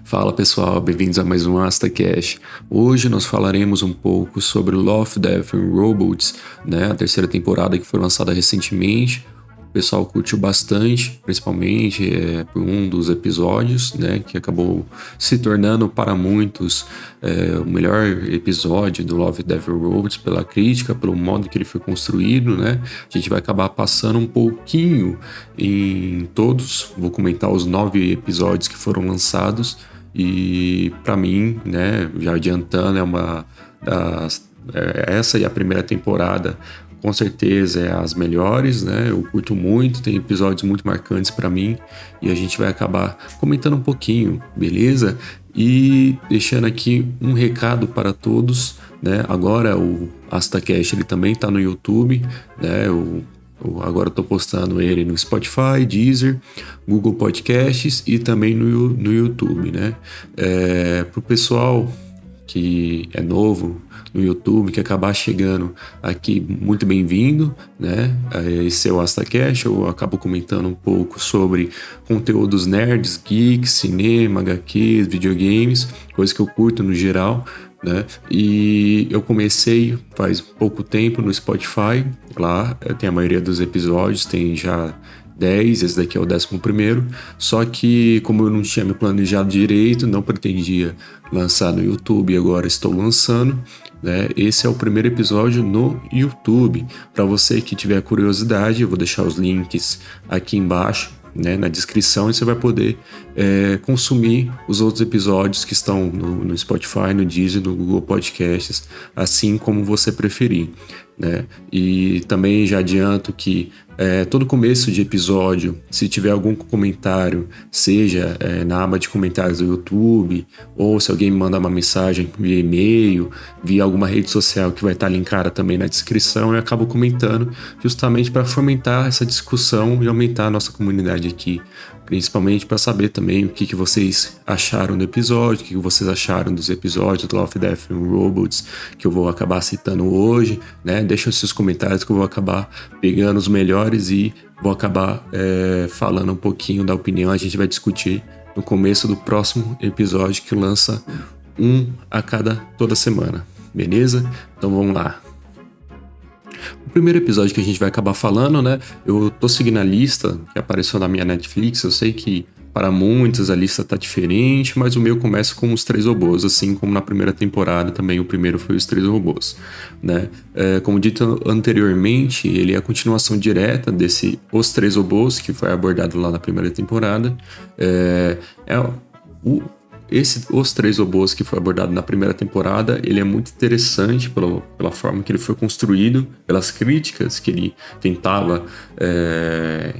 Fala pessoal, bem-vindos a mais um AstaCast. Hoje nós falaremos um pouco sobre Love, Death and Robots, né? A terceira temporada que foi lançada recentemente. O pessoal curtiu bastante, principalmente por um dos episódios, né? Que acabou se tornando para muitos o melhor episódio do Love, Death and Robots pela crítica, pelo modo que ele foi construído, né? A gente vai acabar passando um pouquinho em todos. Vou comentar os 9 episódios que foram lançados. E para mim, né, já adiantando, essa e a primeira temporada com certeza é as melhores, né? Eu curto muito, tem episódios muito marcantes para mim e a gente vai acabar comentando um pouquinho, beleza? E deixando aqui um recado para todos, né? Agora o AstaCast ele também tá no YouTube, né? Agora eu tô postando ele no Spotify, Deezer, Google Podcasts e também no YouTube, né? Pro pessoal que é novo no YouTube, que acabar chegando aqui, muito bem-vindo, né? Esse é o AstaCast, eu acabo comentando um pouco sobre conteúdos nerds, geeks, cinema, HQs, videogames, coisas que eu curto no geral, né? E eu comecei faz pouco tempo no Spotify, lá tem a maioria dos episódios, tem já 10, esse daqui é o 11º, só que como eu não tinha me planejado direito, não pretendia lançar no YouTube, agora estou lançando, né? Esse é o primeiro episódio no YouTube. Para você que tiver curiosidade, eu vou deixar os links aqui embaixo, né, na descrição, e você vai poder consumir os outros episódios que estão no Spotify, no Deezer, no Google Podcasts, assim como você preferir, né? E também já adianto que todo começo de episódio, se tiver algum comentário, seja na aba de comentários do YouTube, ou se alguém me mandar uma mensagem via e-mail, via alguma rede social que vai estar linkada também na descrição, eu acabo comentando justamente para fomentar essa discussão e aumentar a nossa comunidade aqui, principalmente para saber também o que vocês acharam do episódio, o que vocês acharam dos episódios do Love, Death and Robots, que eu vou acabar citando hoje, né? Deixa os seus comentários que eu vou acabar pegando os melhores e vou acabar falando um pouquinho da opinião. A gente vai discutir no começo do próximo episódio, que lança um a toda semana, beleza? Então vamos lá. O primeiro episódio que a gente vai acabar falando, né? Eu tô seguindo a lista que apareceu na minha Netflix. Eu sei que para muitos a lista tá diferente, mas o meu começa com os 3 robôs, assim como na primeira temporada também o primeiro foi os 3 robôs, né? Como dito anteriormente, ele é a continuação direta desse Os 3 Robôs, que foi abordado lá na primeira temporada. Os 3 robôs que foi abordado na primeira temporada, ele é muito interessante pela forma que ele foi construído, pelas críticas que ele tentava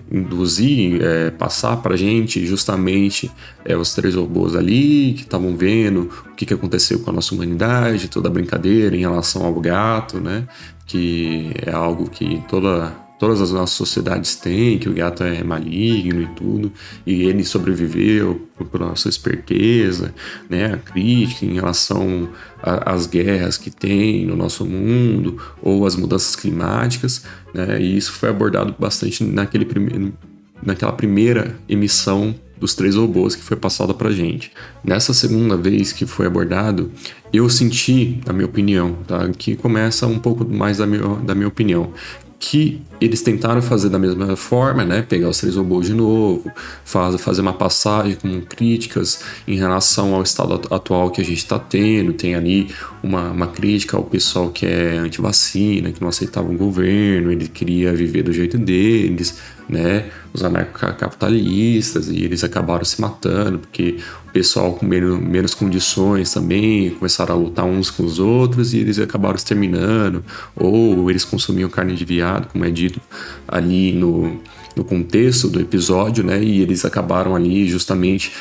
induzir, passar pra gente, justamente os 3 robôs ali que estavam vendo o que aconteceu com a nossa humanidade, toda a brincadeira em relação ao gato, né? Que é algo que todas as nossas sociedades têm, que o gato é maligno e tudo, e ele sobreviveu pela sua esperteza, né? A crítica em relação às guerras que tem no nosso mundo, ou as mudanças climáticas, né? E isso foi abordado bastante naquela primeira emissão dos 3 robôs que foi passada pra gente. Nessa segunda vez que foi abordado, eu senti, na minha opinião, tá? Que começa um pouco mais da minha opinião, que eles tentaram fazer da mesma forma, né? Pegar os 3 robôs de novo, fazer uma passagem com críticas em relação ao estado atual que a gente está tendo. Tem ali uma crítica ao pessoal que é anti-vacina, que não aceitava o governo, ele queria viver do jeito deles, né? Os anarcocapitalistas, e eles acabaram se matando, porque o pessoal com menos condições também começaram a lutar uns com os outros e eles acabaram exterminando, ou eles consumiam carne de veado, como é dito ali no contexto do episódio, né? E eles acabaram ali justamente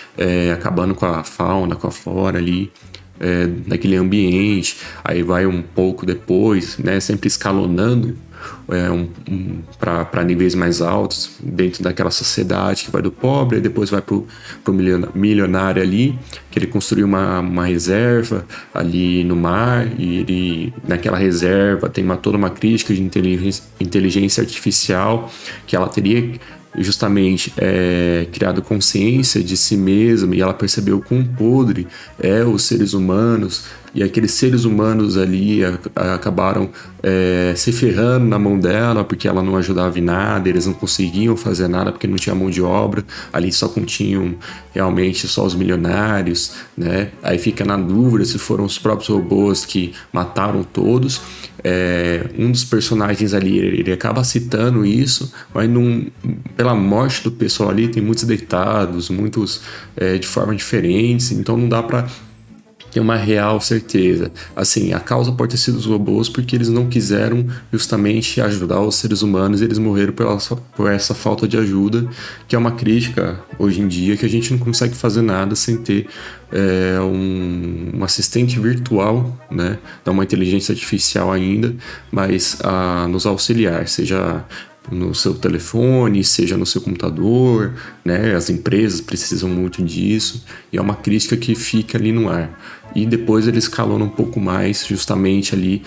acabando com a fauna, com a flora ali, naquele ambiente. Aí vai um pouco depois, né? Sempre escalonando para níveis mais altos dentro daquela sociedade, que vai do pobre, e depois vai pro milionário ali, que ele construiu uma reserva ali no mar, e ele, naquela reserva tem toda uma crítica de inteligência artificial, que ela teria justamente criado consciência de si mesma e ela percebeu quão podre os seres humanos, e aqueles seres humanos ali acabaram se ferrando na mão dela porque ela não ajudava em nada, eles não conseguiam fazer nada porque não tinha mão de obra, ali só continham realmente só os milionários, né? Aí fica na dúvida se foram os próprios robôs que mataram todos. Um dos personagens ali, ele acaba citando isso, mas pela morte do pessoal ali, tem muitos deitados, muitos de forma diferentes, então não dá pra ter uma real certeza. Assim, a causa pode ter sido os robôs porque eles não quiseram justamente ajudar os seres humanos e eles morreram por essa falta de ajuda, que é uma crítica hoje em dia, que a gente não consegue fazer nada sem ter um assistente virtual, né? Não uma inteligência artificial ainda, mas a nos auxiliar, seja no seu telefone, seja no seu computador, né? As empresas precisam muito disso e é uma crítica que fica ali no ar. E depois eles escalonam um pouco mais, justamente ali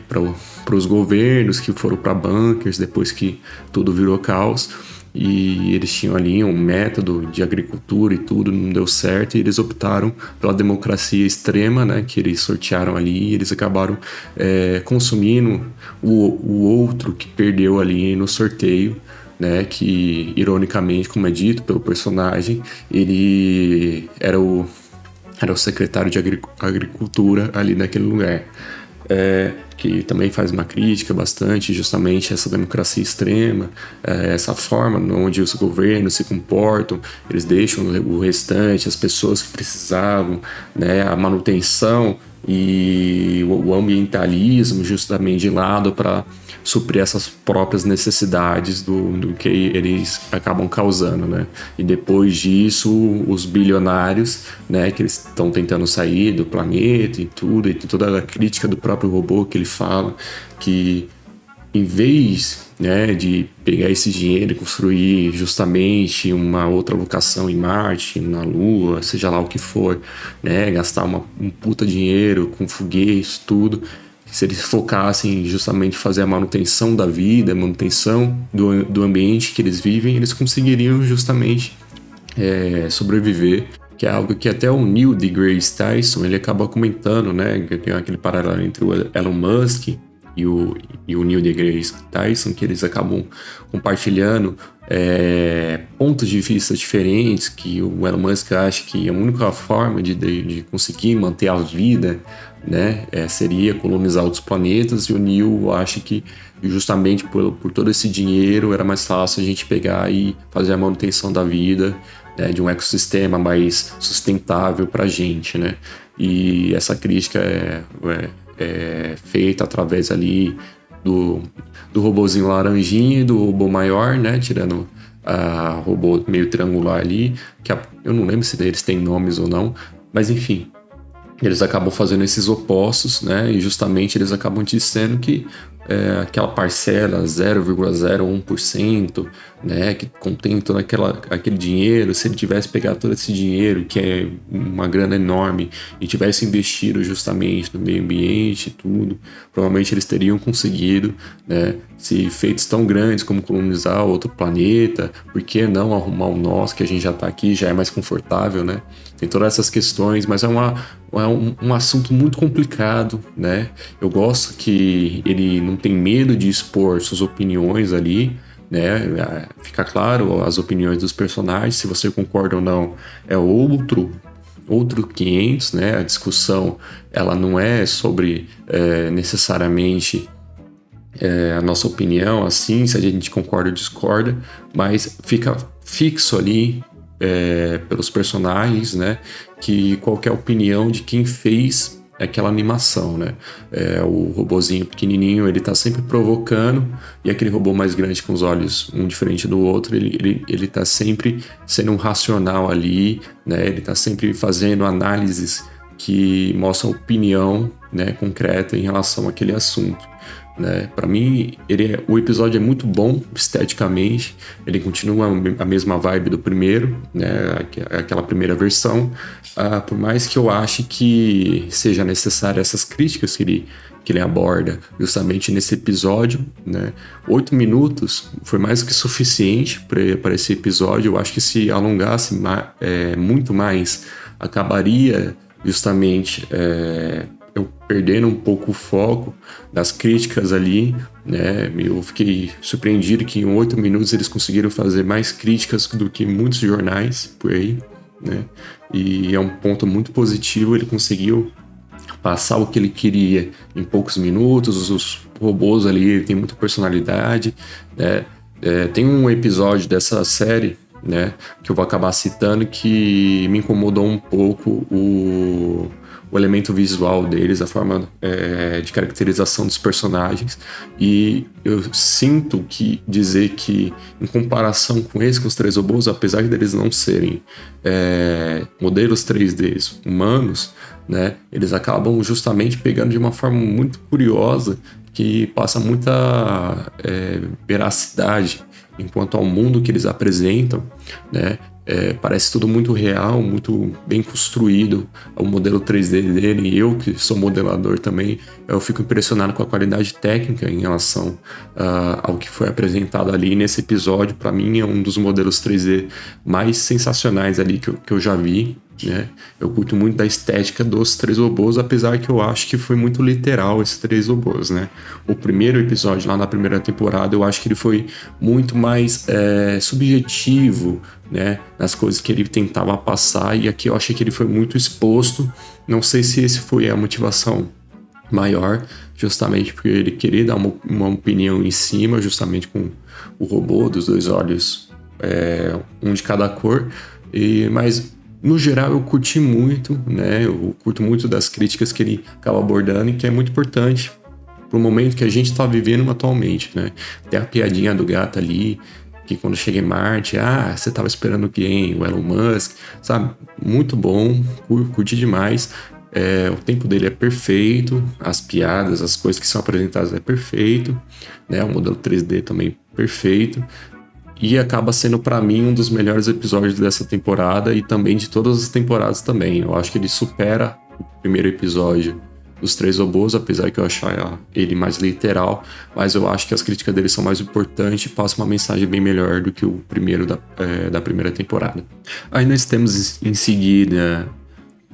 para os governos que foram para bunkers depois que tudo virou caos. E eles tinham ali um método de agricultura e tudo, não deu certo, e eles optaram pela democracia extrema, né, que eles sortearam ali, e eles acabaram consumindo o outro que perdeu ali no sorteio, né, que ironicamente, como é dito pelo personagem, ele era o secretário de agricultura ali naquele lugar. Que também faz uma crítica bastante justamente essa democracia extrema, essa forma onde os governos se comportam, eles deixam o restante, as pessoas que precisavam, né, a manutenção e o ambientalismo justamente de lado para suprir essas próprias necessidades do que eles acabam causando, né? E depois disso, os bilionários, né, que eles estão tentando sair do planeta e tudo, e toda a crítica do próprio robô que ele fala que em vez, né, de pegar esse dinheiro e construir justamente uma outra locação em Marte, na Lua, seja lá o que for, né, gastar um puta dinheiro com foguetes, tudo, se eles focassem justamente fazer a manutenção da vida, a manutenção do ambiente que eles vivem, eles conseguiriam justamente sobreviver, que é algo que até o Neil deGrasse Tyson ele acaba comentando, né, que tem aquele paralelo entre o Elon Musk e o Neil deGrasse Tyson, que eles acabam compartilhando pontos de vista diferentes, que o Elon Musk acha que a única forma de conseguir manter a vida, né, seria colonizar outros planetas, e o Neil acha que justamente por todo esse dinheiro era mais fácil a gente pegar e fazer a manutenção da vida, né, de um ecossistema mais sustentável para a gente, né? E essa crítica é feita através ali do robozinho laranjinha e do robô maior, né? Tirando a robô meio triangular ali, que eu não lembro se eles têm nomes ou não, mas enfim, eles acabam fazendo esses opostos, né? E justamente eles acabam dizendo que aquela parcela 0,01%, né, que contém todo aquele dinheiro, se ele tivesse pegado todo esse dinheiro, que é uma grana enorme, e tivesse investido justamente no meio ambiente e tudo, provavelmente eles teriam conseguido, né, se feitos tão grandes como colonizar outro planeta, por que não arrumar o nosso, que a gente já está aqui, já é mais confortável, né? Tem todas essas questões, mas é um assunto muito complicado, né? Eu gosto que ele não tem medo de expor suas opiniões ali, né? Fica claro as opiniões dos personagens, se você concorda ou não, é outro 500, né? A discussão, ela não é sobre necessariamente a nossa opinião, assim, se a gente concorda ou discorda, mas fica fixo ali pelos personagens, né, que qualquer opinião de quem fez aquela animação, né? O robozinho pequenininho, ele tá sempre provocando, e aquele robô mais grande com os olhos um diferente do outro, ele tá sempre sendo um racional ali, né? Ele tá sempre fazendo análises que mostram opinião, né, concreta em relação àquele assunto. né? Para mim, o episódio é muito bom esteticamente, ele continua a mesma vibe do primeiro, né? Aquela primeira versão, por mais que eu ache que seja necessário essas críticas que ele aborda justamente nesse episódio, né? 8 minutos foi mais do que suficiente para esse episódio. Eu acho que se alongasse muito mais, acabaria justamente eu perdendo um pouco o foco das críticas ali, né? Eu fiquei surpreendido que em 8 minutos eles conseguiram fazer mais críticas do que muitos jornais por aí, né? E é um ponto muito positivo, ele conseguiu passar o que ele queria em poucos minutos. Os robôs ali têm muita personalidade, né? Tem um episódio dessa série, né, que eu vou acabar citando, que me incomodou um pouco o elemento visual deles, a forma de caracterização dos personagens, e eu sinto que dizer que, em comparação com os três robôs, apesar deles não serem modelos 3D humanos, né, eles acabam justamente pegando de uma forma muito curiosa, que passa muita veracidade enquanto ao mundo que eles apresentam, né? Parece tudo muito real, muito bem construído, o modelo 3D dele. E eu, que sou modelador também, eu fico impressionado com a qualidade técnica em relação ao que foi apresentado ali nesse episódio. Para mim, é um dos modelos 3D mais sensacionais ali que eu já vi, né? Eu curto muito da estética dos três robôs, apesar que eu acho que foi muito literal esses três robôs, né? O primeiro episódio lá na primeira temporada, eu acho que ele foi muito mais subjetivo, né, nas coisas que ele tentava passar, e aqui eu achei que ele foi muito exposto. Não sei se esse foi a motivação maior, justamente porque ele queria dar uma opinião em cima, justamente com o robô dos dois olhos, um de cada cor, mas no geral eu curti muito, né? Eu curto muito das críticas que ele acaba abordando, e que é muito importante pro momento que a gente está vivendo atualmente, né? Tem a piadinha do gato ali, que quando chega em Marte, você tava esperando quem? O Elon Musk, sabe? Muito bom, curti demais. O tempo dele é perfeito, as piadas, as coisas que são apresentadas é perfeito, né? O modelo 3D também perfeito. E acaba sendo, para mim, um dos melhores episódios dessa temporada, e também de todas as temporadas também. Eu acho que ele supera o primeiro episódio dos três robôs, apesar que eu achar ele mais literal, mas eu acho que as críticas dele são mais importantes e passam uma mensagem bem melhor do que o primeiro da primeira temporada. Aí nós temos em seguida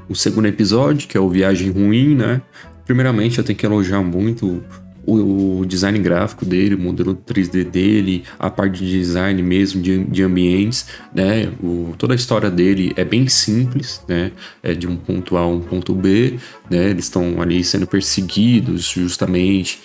o segundo episódio, que é o Viagem Ruim, né? Primeiramente, eu tenho que elogiar muito o design gráfico dele, o modelo 3D dele, a parte de design mesmo de ambientes, né? Toda a história dele é bem simples, né? É de um ponto A a um ponto B, né? Eles estão ali sendo perseguidos, justamente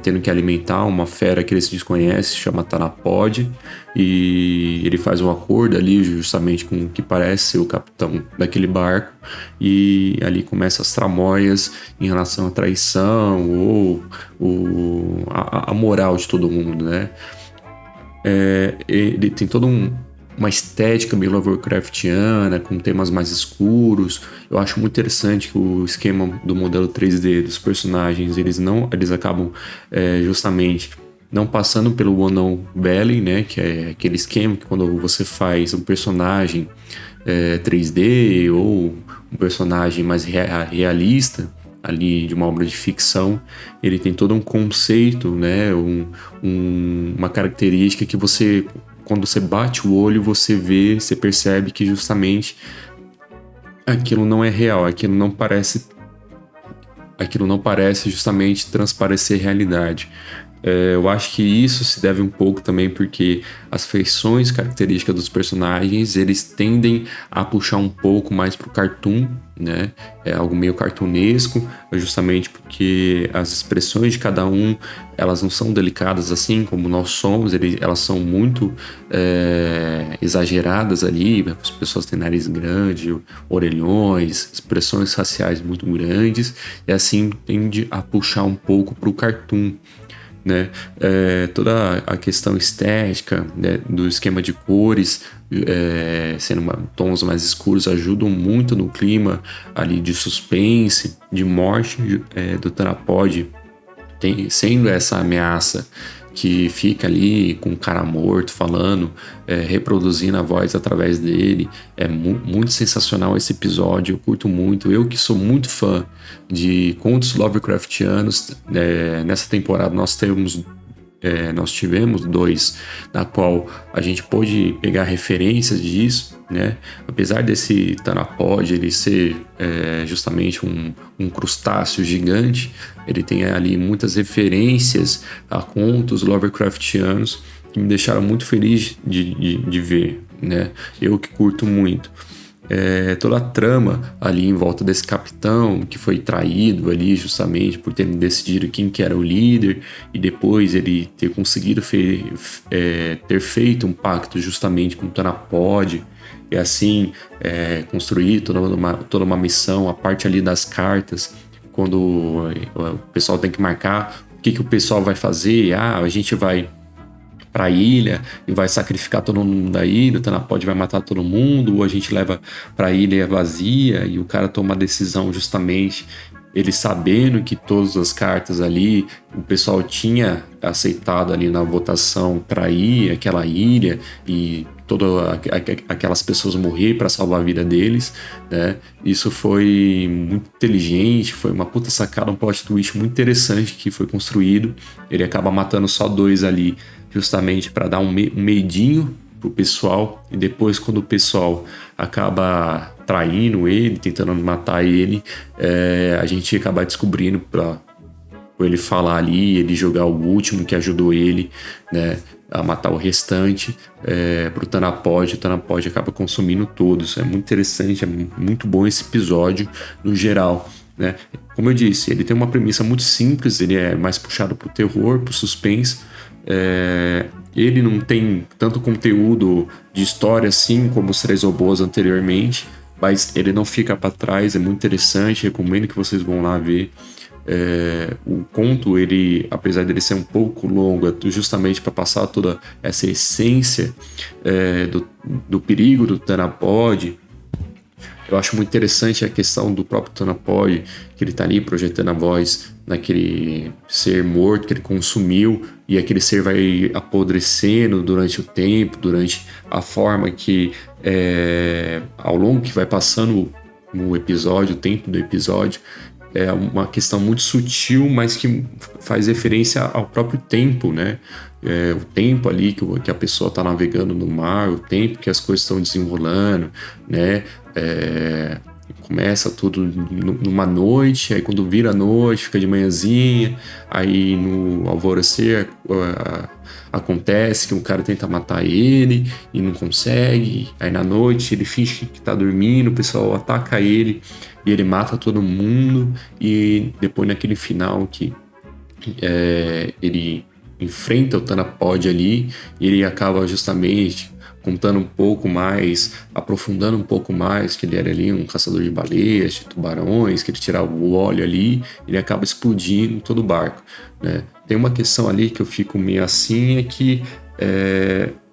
tendo que alimentar uma fera que eles desconhecem, chama Tanapod, e ele faz um acordo ali justamente com o que parece ser o capitão daquele barco, e ali começam as tramóias em relação à traição ou a moral de todo mundo, né? Ele tem toda uma estética meio Lovecraftiana, com temas mais escuros. Eu acho muito interessante que o esquema do modelo 3D dos personagens, eles acabam justamente não passando pelo Unknown Valley, né, que é aquele esquema que quando você faz um personagem 3D ou um personagem mais realista ali de uma obra de ficção, ele tem todo um conceito, né, uma característica que você, quando você bate o olho, você vê, você percebe que justamente aquilo não é real, aquilo não parece justamente transparecer realidade. Eu acho que isso se deve um pouco também porque as feições características dos personagens, eles tendem a puxar um pouco mais pro cartoon, né? É algo meio cartunesco, justamente porque as expressões de cada um, elas não são delicadas assim como nós somos, elas são muito exageradas ali. As pessoas têm nariz grande, orelhões, expressões raciais muito grandes, e assim tende a puxar um pouco pro cartoon, né? Toda a questão estética, né, do esquema de cores, sendo tons mais escuros, ajudam muito no clima ali de suspense, de morte do Tanapod sendo essa ameaça que fica ali com o cara morto falando, reproduzindo a voz através dele. É muito sensacional esse episódio, eu curto muito. Eu que sou muito fã de contos Lovecraftianos, nessa temporada nós tivemos 2, na qual a gente pôde pegar referências disso, né? Apesar desse Thanapod ele ser justamente um crustáceo gigante, ele tem ali muitas referências a contos Lovecraftianos que me deixaram muito feliz de ver, né? Eu que curto muito. Toda a trama ali em volta desse capitão que foi traído ali justamente por ter decidido quem que era o líder, e depois ele ter conseguido ter feito um pacto justamente com o Thanapod, e assim construir toda uma missão, a parte ali das cartas, quando o pessoal tem que marcar o que o pessoal vai fazer. A gente vai pra ilha e vai sacrificar todo mundo da ilha, o Thanapod vai matar todo mundo, ou a gente leva pra ilha vazia e o cara toma a decisão justamente ele sabendo que todas as cartas ali o pessoal tinha aceitado ali na votação para ir àquela ilha e todas aquelas pessoas morrer para salvar a vida deles, né? Isso foi muito inteligente, foi uma puta sacada, um plot twist muito interessante que foi construído. Ele acaba matando só 2 ali, justamente para dar um medinho pro pessoal, e depois quando o pessoal acaba traindo ele, tentando matar ele, a gente acaba descobrindo por ele falar ali, ele jogar o último que ajudou ele, né, a matar o restante pro Thanapod. O Thanapod acaba consumindo todos. É muito interessante, é muito bom esse episódio no geral, né? Como eu disse, ele tem uma premissa muito simples, ele é mais puxado pro terror, pro suspense. Ele não tem tanto conteúdo de história assim como os Três Robôs anteriormente, mas ele não fica para trás, é muito interessante, recomendo que vocês vão lá ver. O conto, ele, apesar dele ser um pouco longo, é justamente para passar toda essa essência do perigo do Thanapod. Eu acho muito interessante a questão do próprio Thanapod, que ele tá ali projetando a voz naquele ser morto que ele consumiu, e aquele ser vai apodrecendo durante o tempo, durante a forma que ao longo que vai passando no episódio, o tempo do episódio. É uma questão muito sutil, mas que faz referência ao próprio tempo, né? O tempo ali que a pessoa está navegando no mar, o tempo que as coisas estão desenrolando, né? Começa tudo numa noite, aí quando vira a noite, fica de manhãzinha, aí no alvorecer acontece que o cara tenta matar ele e não consegue, aí na noite ele finge que tá dormindo, o pessoal ataca ele e ele mata todo mundo, e depois naquele final que ele enfrenta o Thanapod ali, e ele acaba justamente contando um pouco mais, aprofundando um pouco mais, que ele era ali um caçador de baleias, de tubarões, que ele tirava o óleo ali, ele acaba explodindo todo o barco, né? Tem uma questão ali que eu fico meio assim, é que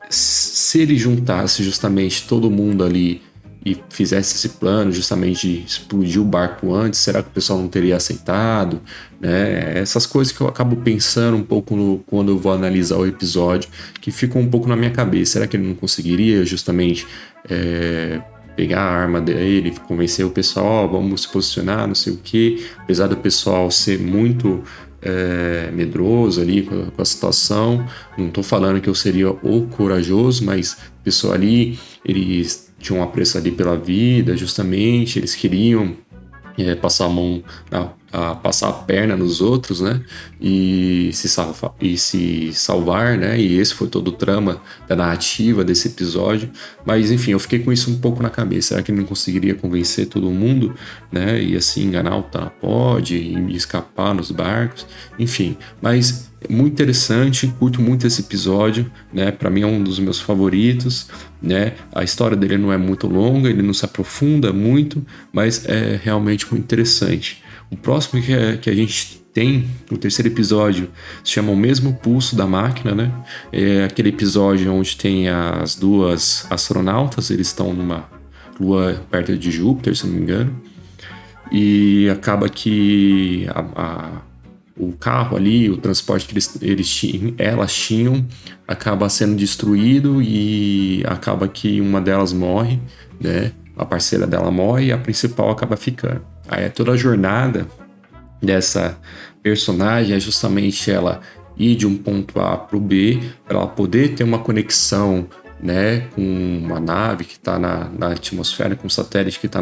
se ele juntasse justamente todo mundo ali e fizesse esse plano justamente de explodir o barco antes, será que o pessoal não teria aceitado, né? Essas coisas que eu acabo pensando um pouco quando eu vou analisar o episódio, que ficam um pouco na minha cabeça. Será que ele não conseguiria justamente pegar a arma dele, convencer o pessoal, vamos se posicionar, não sei o que, apesar do pessoal ser muito medroso ali com a situação. Não tô falando que eu seria o corajoso, mas o pessoal ali, eles tinham um apreço ali pela vida, justamente, eles queriam passar a mão, passar a perna nos outros, né, e se salvar, né, e esse foi todo o trama da narrativa desse episódio. Mas enfim, eu fiquei com isso um pouco na cabeça. Será que ele não conseguiria convencer todo mundo, né, e assim enganar o Thanapod e escapar nos barcos, enfim. Mas muito interessante, curto muito esse episódio, né? Para mim é um dos meus favoritos, né? A história dele não é muito longa, ele não se aprofunda muito, mas é realmente muito interessante. O próximo que a gente tem, o terceiro episódio, se chama O Mesmo Pulso da Máquina, né? É aquele episódio onde tem as 2 astronautas, eles estão numa lua perto de Júpiter, se não me engano, e acaba que o carro ali, o transporte que elas tinham, acaba sendo destruído e acaba que uma delas morre, né? A parceira dela morre e a principal acaba ficando. Aí toda a jornada dessa personagem é justamente ela ir de um ponto A para o B, para ela poder ter uma conexão, né, com uma nave que está na atmosfera, com um satélite que está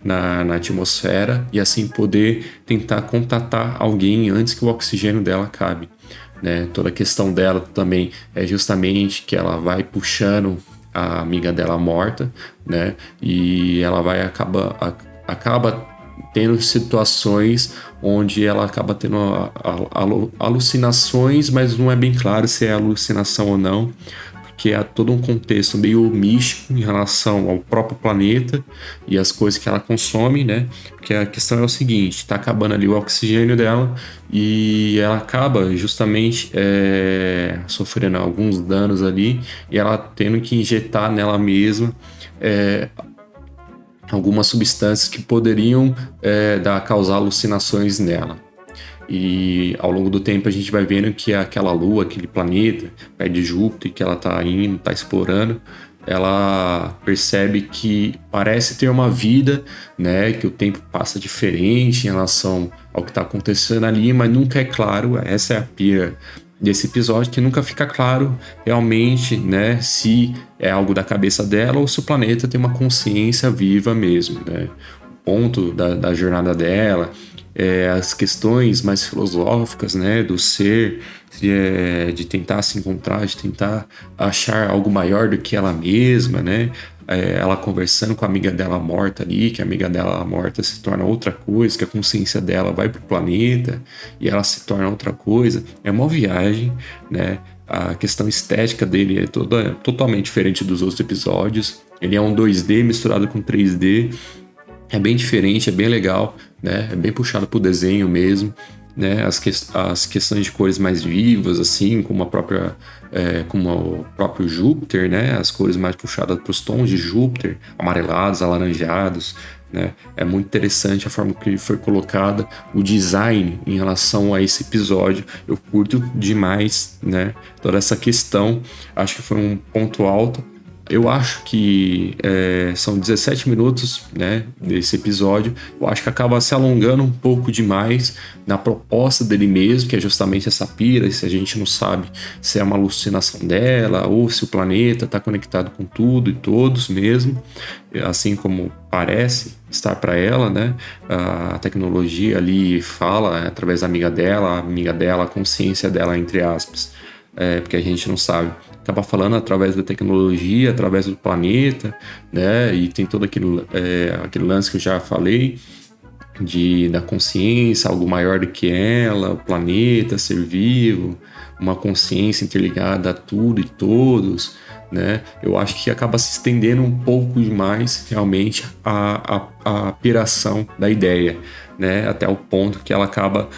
na atmosfera, e assim poder tentar contatar alguém antes que o oxigênio dela acabe. Né? Toda a questão dela também é justamente que ela vai puxando a amiga dela morta, né? E ela vai acaba tendo situações onde ela acaba tendo alucinações, mas não é bem claro se é alucinação ou não, porque há todo um contexto meio místico em relação ao próprio planeta e as coisas que ela consome, né? Porque a questão é o seguinte, tá acabando ali o oxigênio dela e ela acaba justamente sofrendo alguns danos ali e ela tendo que injetar nela mesma algumas substâncias que poderiam causar alucinações nela. E ao longo do tempo a gente vai vendo que aquela lua, aquele planeta, perto de Júpiter, que ela está indo, está explorando, ela percebe que parece ter uma vida, né? Que o tempo passa diferente em relação ao que está acontecendo ali, mas nunca é claro, essa é a pira desse episódio, que nunca fica claro realmente, né, se é algo da cabeça dela ou se o planeta tem uma consciência viva mesmo, né? O ponto da jornada dela, as questões mais filosóficas, né, do ser, de tentar se encontrar, de tentar achar algo maior do que ela mesma, né? Ela conversando com a amiga dela morta ali, que a amiga dela morta se torna outra coisa, que a consciência dela vai pro planeta e ela se torna outra coisa. É uma viagem, né? A questão estética dele é totalmente diferente dos outros episódios. Ele é um 2D misturado com 3D. É bem diferente, é bem legal, né? É bem puxado pro desenho mesmo, né? As questões de cores mais vivas, assim, como como o próprio Júpiter, né? As cores mais puxadas para os tons de Júpiter, amarelados, alaranjados, né? É muito interessante a forma que foi colocada o design em relação a esse episódio. Eu curto demais, né? Toda essa questão, acho que foi um ponto alto. Eu acho que são 17 minutos, né, desse episódio. Eu acho que acaba se alongando um pouco demais na proposta dele mesmo, que é justamente essa pira, se a gente não sabe se é uma alucinação dela ou se o planeta está conectado com tudo e todos mesmo, assim como parece estar para ela, né? A tecnologia ali fala através da amiga dela, a consciência dela, entre aspas. Porque a gente não sabe. Acaba falando através da tecnologia, através do planeta, né? E tem todo aquele lance que eu já falei, da consciência, algo maior do que ela, o planeta, ser vivo, uma consciência interligada a tudo e todos, né? Eu acho que acaba se estendendo um pouco demais, realmente, a piração da ideia, né? Até o ponto que ela acaba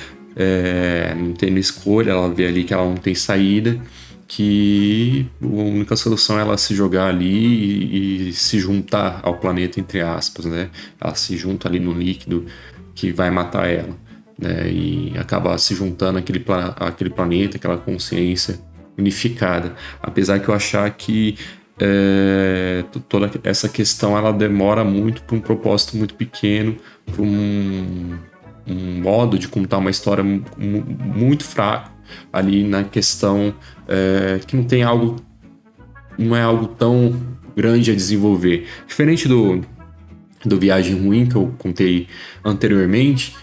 não tendo escolha, ela vê ali que ela não tem saída, que a única solução é ela se jogar ali e se juntar ao planeta, entre aspas, né? Ela se junta ali no líquido que vai matar ela, né? E acaba se juntando àquele planeta, aquela consciência unificada. Apesar que eu achar que toda essa questão ela demora muito para um propósito muito pequeno, para um modo de contar uma história muito fraco ali na questão que não é algo tão grande a desenvolver. Diferente do Viagem Ruim que eu contei anteriormente,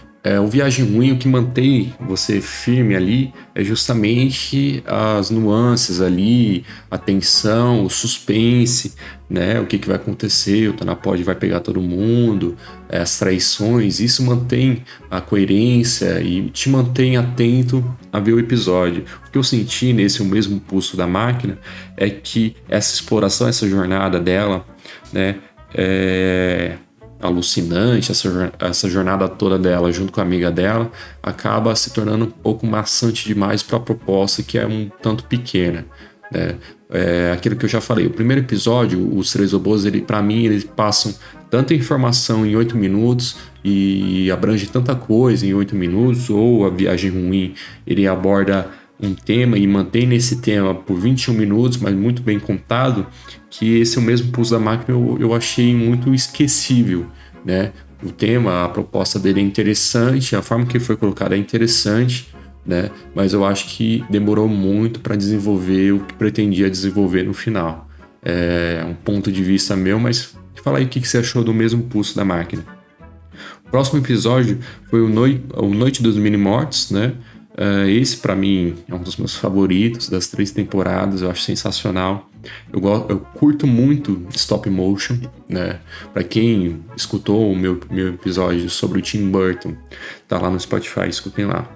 o Viagem Ruim, o que mantém você firme ali é justamente as nuances ali, a tensão, o suspense, né? O que vai acontecer, o Tanapod vai pegar todo mundo, as traições, isso mantém a coerência e te mantém atento a ver o episódio. O que eu senti nesse O Mesmo Pulso da Máquina é que essa exploração, essa jornada dela, né? Alucinante, essa jornada toda dela junto com a amiga dela acaba se tornando um pouco maçante demais para a proposta, que é um tanto pequena, né? Aquilo que eu já falei, o primeiro episódio, os três robôs, para mim eles passam tanta informação em 8 minutos e abrange tanta coisa em 8 minutos, ou A Viagem Ruim, ele aborda um tema e mantém nesse tema por 21 minutos, mas muito bem contado, que esse é o mesmo Pulso da Máquina eu achei muito esquecível, né? O tema, a proposta dele é interessante, a forma que foi colocada é interessante, né? Mas eu acho que demorou muito para desenvolver o que pretendia desenvolver no final. É um ponto de vista meu, mas fala aí o que você achou do mesmo Pulso da Máquina. O próximo episódio foi o Noite dos Mini-Mortos, né? Esse, para mim, é um dos meus favoritos das 3 temporadas, eu acho sensacional. Eu curto muito stop motion, né? Para quem escutou o meu episódio sobre o Tim Burton, tá lá no Spotify, escutem lá.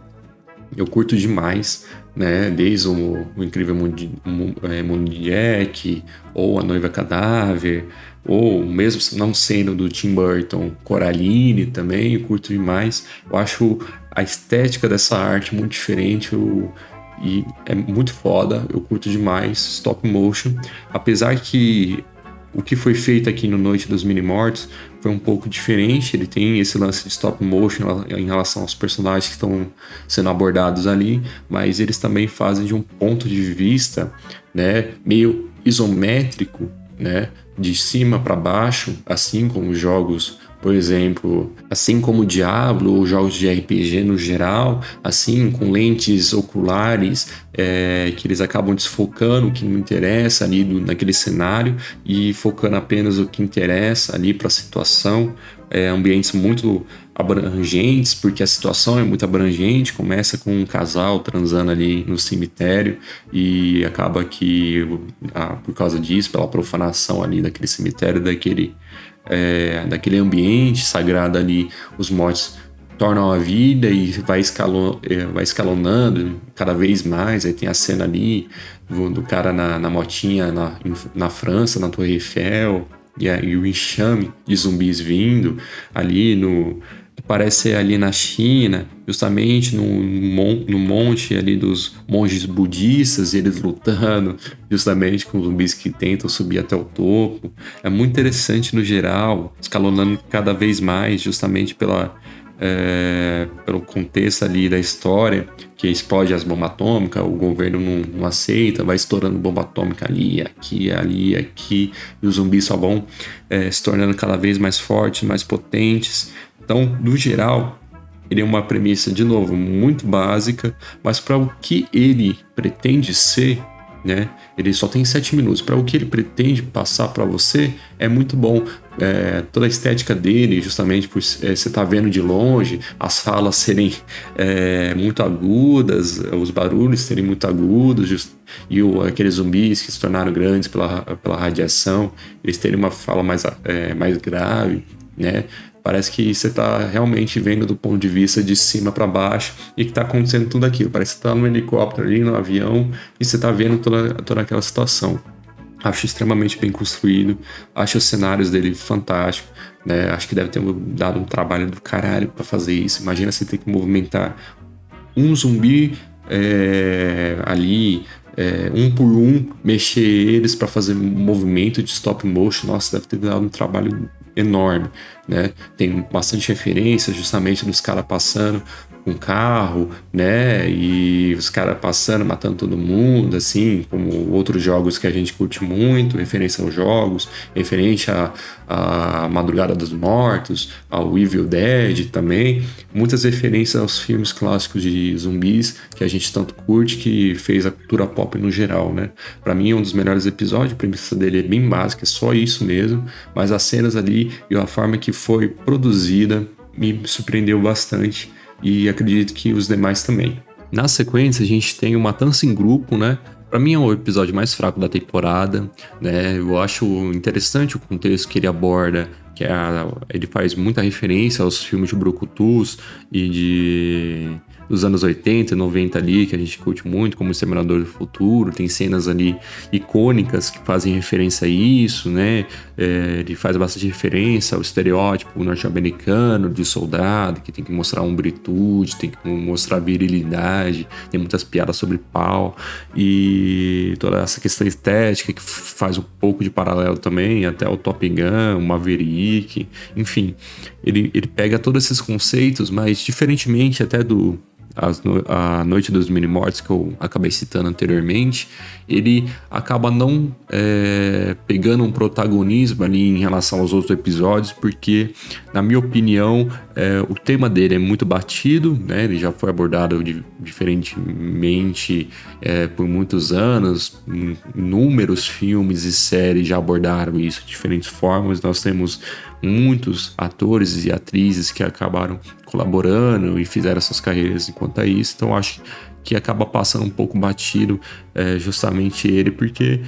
Eu curto demais, né? Desde o Incrível Mundo de Jack, ou A Noiva Cadáver, ou mesmo não sendo do Tim Burton, Coraline também, eu curto demais. Eu acho a estética dessa arte muito diferente e é muito foda, eu curto demais stop motion, apesar que o que foi feito aqui no Noite dos Mini-Mortos foi um pouco diferente. Ele tem esse lance de stop motion em relação aos personagens que estão sendo abordados ali, mas eles também fazem de um ponto de vista, né, meio isométrico, né, de cima para baixo, assim como jogos, por exemplo, assim como o Diablo ou jogos de RPG no geral, assim, com lentes oculares que eles acabam desfocando o que não interessa ali naquele cenário e focando apenas o que interessa ali para a situação. Ambientes muito abrangentes, porque a situação é muito abrangente, começa com um casal transando ali no cemitério e acaba que, por causa disso, pela profanação ali daquele cemitério, daquele ambiente sagrado ali, os mortos tornam a vida e vai escalonando cada vez mais. Aí tem a cena ali do cara na motinha na França, na Torre Eiffel, e o enxame de zumbis vindo ali parece ser ali na China, justamente no monte ali dos monges budistas, e eles lutando justamente com zumbis que tentam subir até o topo. É muito interessante no geral, escalonando cada vez mais, justamente pelo contexto ali da história, que explode as bombas atômicas, o governo não aceita, vai estourando bomba atômica ali, aqui, e os zumbis só vão se tornando cada vez mais fortes, mais potentes. Então, no geral, ele é uma premissa, de novo, muito básica, mas para o que ele pretende ser, né? Ele só tem 7 minutos. Para o que ele pretende passar para você, é muito bom. Toda a estética dele, justamente por você estar vendo de longe, as falas serem muito agudas, os barulhos serem muito agudos, e aqueles zumbis que se tornaram grandes pela radiação, eles terem uma fala mais grave, né? Parece que você está realmente vendo do ponto de vista de cima para baixo e que está acontecendo tudo aquilo. Parece que você está no helicóptero ali, no avião, e você está vendo toda aquela situação. Acho extremamente bem construído, acho os cenários dele fantásticos, né? Acho que deve ter dado um trabalho do caralho para fazer isso. Imagina você ter que movimentar um zumbi ali, um por um, mexer eles para fazer movimento de stop motion. Nossa, deve ter dado um trabalho enorme, né? Tem bastante referência justamente dos caras passando com carro, né? E os caras passando, matando todo mundo, assim, como outros jogos que a gente curte muito, referência aos jogos, referente à Madrugada dos Mortos, ao Evil Dead também, muitas referências aos filmes clássicos de zumbis que a gente tanto curte, que fez a cultura pop no geral, né? Pra mim é um dos melhores episódios, a premissa dele é bem básica, é só isso mesmo, mas as cenas ali e a forma que foi produzida me surpreendeu bastante, e acredito que os demais também. Na sequência, a gente tem o Matança em Grupo, né? Pra mim é o episódio mais fraco da temporada, né? Eu acho interessante o contexto que ele aborda, que ele faz muita referência aos filmes de brucutus e dos anos 80 e 90 ali, que a gente curte muito, como o Exterminador do Futuro, tem cenas ali icônicas que fazem referência a isso, né? Ele faz bastante referência ao estereótipo norte-americano de soldado, que tem que mostrar humilde, tem que mostrar virilidade, tem muitas piadas sobre pau, e toda essa questão estética que faz um pouco de paralelo também, até o Top Gun, o Maverick, enfim, ele pega todos esses conceitos, mas diferentemente até do A Noite dos Mini-Mortos, que eu acabei citando anteriormente, ele acaba não pegando um protagonismo ali em relação aos outros episódios, porque, na minha opinião, o tema dele é muito batido, né? Ele já foi abordado diferentemente por muitos anos, inúmeros filmes e séries já abordaram isso de diferentes formas. Nós temos muitos atores e atrizes que acabaram colaborando e fizeram suas carreiras enquanto a isso, então acho que acaba passando um pouco batido justamente ele, porque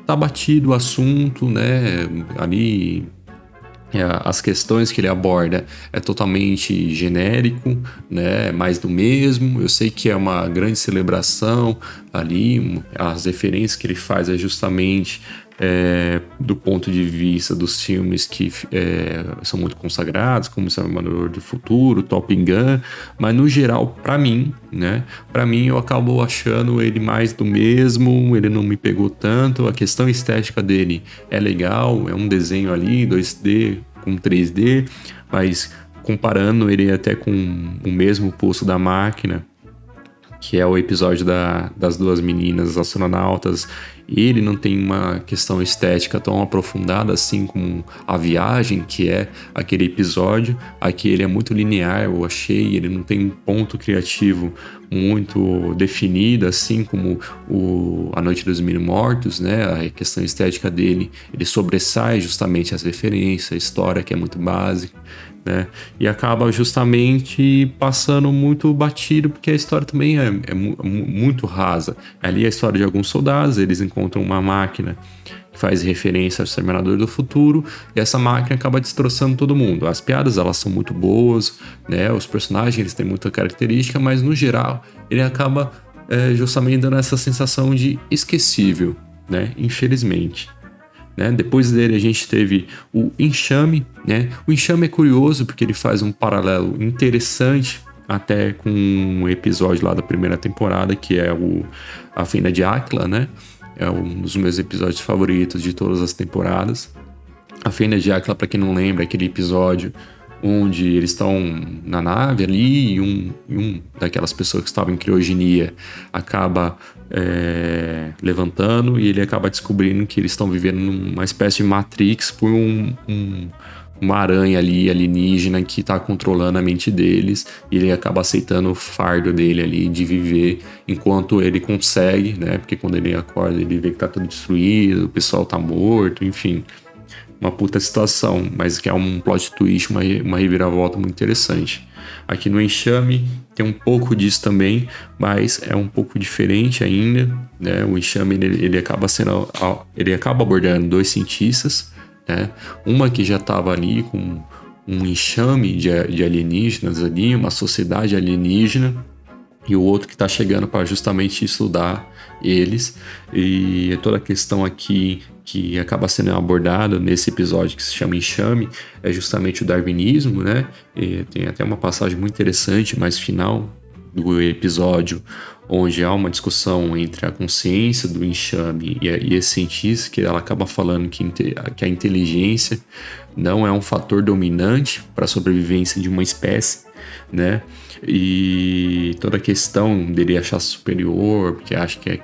tá batido o assunto, né, ali as questões que ele aborda é totalmente genérico, né, mais do mesmo. Eu sei que é uma grande celebração ali, as referências que ele faz é justamente do ponto de vista dos filmes que são muito consagrados, como Exterminador do Futuro, Top Gun, mas no geral, para mim, eu acabo achando ele mais do mesmo, ele não me pegou tanto, a questão estética dele é legal, é um desenho ali, 2D com 3D, mas comparando ele até com o mesmo Pulso da Máquina, que é o episódio das duas meninas astronautas, ele não tem uma questão estética tão aprofundada assim como A Viagem, que é aquele episódio. Aqui ele é muito linear, eu achei, ele não tem um ponto criativo muito definido, assim como A Noite dos Mini-Mortos, né? A questão estética dele, ele sobressai justamente as referências, a história que é muito básica, né? E acaba justamente passando muito batido, porque a história também é muito rasa. Ali é a história de alguns soldados, eles encontram uma máquina que faz referência ao Exterminador do Futuro, e essa máquina acaba destroçando todo mundo. As piadas, elas são muito boas, né? Os personagens, eles têm muita característica, mas no geral ele acaba justamente dando essa sensação de esquecível, né? Infelizmente. Né? Depois dele a gente teve o Enxame, né? O Enxame é curioso porque ele faz um paralelo interessante até com um episódio lá da primeira temporada, que é A Fenda de Áquila, né? É um dos meus episódios favoritos de todas as temporadas. A Fenda de Áquila, para quem não lembra, é aquele episódio onde eles estão na nave ali e um daquelas pessoas que estavam em criogenia acaba levantando, e ele acaba descobrindo que eles estão vivendo numa espécie de Matrix por uma aranha ali alienígena que está controlando a mente deles, e ele acaba aceitando o fardo dele ali de viver enquanto ele consegue, né? Porque quando ele acorda ele vê que tá tudo destruído, o pessoal tá morto, enfim, uma puta situação, mas que é um plot twist, uma reviravolta muito interessante. Aqui no Enxame tem um pouco disso também, mas é um pouco diferente ainda, né? O Enxame ele acaba abordando dois cientistas, né? Uma que já estava ali com um enxame de alienígenas ali, uma sociedade alienígena, e o outro que está chegando para justamente estudar eles. E toda a questão aqui que acaba sendo abordada nesse episódio que se chama Enxame é justamente o darwinismo, né? E tem até uma passagem muito interessante mais final do episódio, onde há uma discussão entre a consciência do enxame e esse cientista, que ela acaba falando que a inteligência não é um fator dominante para a sobrevivência de uma espécie, né? E toda a questão dele achar superior, porque acha que